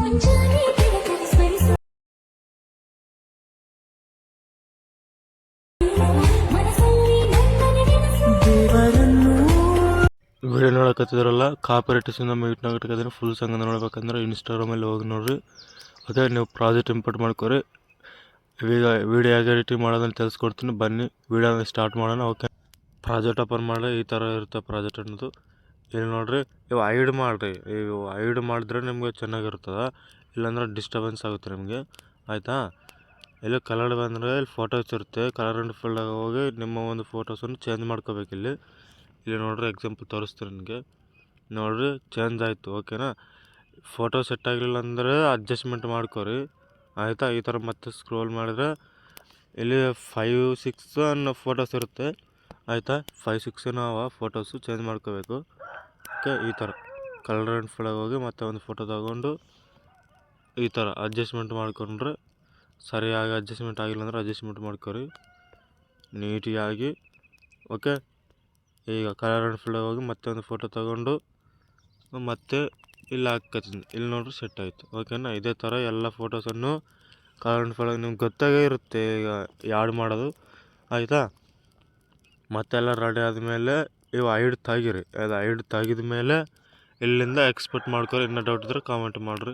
Video ನೋಡಕತ್ತಿದ್ರಲ್ಲ ಕಾಪರೇಟಿಸಿಂದ mute ನಾಗಟ್ಟಿದ್ರೆ full ಸಂಘ ನೋಡ್ಬೇಕಂದ್ರೆ ಇನ್ಸ್ಟಾಗ್ರಾಮಲ್ಲಿ ಹೋಗಿ ನೋಡ್ರಿ. ಅದೇ ನೀವು ಪ್ರಾಜೆಕ್ಟ್ ಇಂಪೋರ್ಟ್ ಮಾಡ್ಕೊರಿ. ಈಗ ವಿಡಿಯೋ ಹೇಗೆ ಎಡಿಟಿಂಗ್ ಮಾಡೋದನ್ನು ತಿಳಿಸ್ಕೊಡ್ತೀನಿ, ಬನ್ನಿ ವಿಡಿಯೋನ ಸ್ಟಾರ್ಟ್ ಮಾಡೋಣ. ಓಕೆ, ಪ್ರಾಜೆಕ್ಟ್ ಓಪನ್ ಮಾಡಿ ಈ ಥರ ಇರುತ್ತೆ ಪ್ರಾಜೆಕ್ಟ್ ಅನ್ನೋದು. ಇಲ್ಲಿ ನೋಡಿರಿ, ಇವು ಐಡ್ ಮಾಡಿರಿ. ಇವು ಐಡ್ ಮಾಡಿದ್ರೆ ನಿಮಗೆ ಚೆನ್ನಾಗಿರ್ತದೆ, ಇಲ್ಲಾಂದ್ರೆ ಡಿಸ್ಟರ್ಬೆನ್ಸ್ ಆಗುತ್ತೆ ನಿಮಗೆ. ಆಯಿತಾ? ಇಲ್ಲಿ ಕಲರ್ ಬಂದರೆ ಇಲ್ಲಿ ಫೋಟೋಸ್ ಇರುತ್ತೆ. ಕಲರ್ ಆ್ಯಂಡ್ ಫೀಲ್ಡಾಗ ಹೋಗಿ ನಿಮ್ಮ ಒಂದು ಫೋಟೋಸನ್ನು ಚೇಂಜ್ ಮಾಡ್ಕೋಬೇಕು. ಇಲ್ಲಿ ನೋಡ್ರಿ, ಎಕ್ಸಾಂಪಲ್ ತೋರಿಸ್ತೀನಿ ನನಗೆ. ನೋಡಿರಿ, ಚೇಂಜ್ ಆಯಿತು. ಓಕೆನಾ? ಫೋಟೋ ಸೆಟ್ ಆಗಲಿಲ್ಲ ಅಂದರೆ ಅಡ್ಜಸ್ಟ್ಮೆಂಟ್ ಮಾಡ್ಕೊರಿ. ಆಯಿತಾ? ಈ ಥರ ಮತ್ತೆ ಸ್ಕ್ರೋಲ್ ಮಾಡಿದ್ರೆ ಇಲ್ಲಿ 5-6 ಅನ್ನೋ ಫೋಟೋಸ್ ಇರುತ್ತೆ. ಆಯಿತಾ? 5-6 ಅವ ಫೋಟೋಸು ಚೇಂಜ್ ಮಾಡ್ಕೋಬೇಕು. ಓಕೆ, ಈ ಥರ ಕಲರ್ ಆ್ಯಂಡ್ ಫೀಲ್ಡಾಗ ಹೋಗಿ ಮತ್ತೆ ಒಂದು ಫೋಟೋ ತಗೊಂಡು ಈ ಥರ ಅಡ್ಜಸ್ಟ್ಮೆಂಟ್ ಮಾಡ್ಕೊಂಡ್ರೆ ಸರಿಯಾಗಿ ಅಡ್ಜಸ್ಟ್ಮೆಂಟ್ ಆಗಿಲ್ಲ ಅಂದ್ರೆ ಅಡ್ಜಸ್ಟ್ಮೆಂಟ್ ಮಾಡ್ಕೊರಿ ನೀಟಿಯಾಗಿ. ಓಕೆ, ಈಗ ಕಲರ್ ಆ್ಯಂಡ್ ಫೀಲ್ಡಾಗ ಹೋಗಿ ಮತ್ತೆ ಒಂದು ಫೋಟೋ ತಗೊಂಡು ಮತ್ತೆ ಇಲ್ಲಿ ಹಾಕ್ತೀನಿ. ಇಲ್ಲಿ ನೋಡ್ರಿ, ಸೆಟ್ ಆಯಿತು. ಓಕೆನಾ? ಇದೇ ಥರ ಎಲ್ಲ ಫೋಟೋಸನ್ನು ಕಲರ್ ಆ್ಯಂಡ್ ಫೀಲ್ಡಾಗ ನಿಮ್ಗೆ ಗೊತ್ತಾಗೇ ಇರುತ್ತೆ ಈಗ ಯಾಡ್ ಮಾಡೋದು. ಆಯಿತಾ? ಮತ್ತೆಲ್ಲ ರೆಡಿ ಆದಮೇಲೆ ಇವು ಐಡ್ ತೆಗೀರಿ. ಅದು ಐಡ್ ತೆಗೆದ ಮೇಲೆ ಇಲ್ಲಿಂದ ಎಕ್ಸ್ಪೋರ್ಟ್ ಮಾಡ್ಕೊರಿ. ಇನ್ನೂ ಡೌಟ್ ಇದ್ರೆ ಕಾಮೆಂಟ್ ಮಾಡಿರಿ.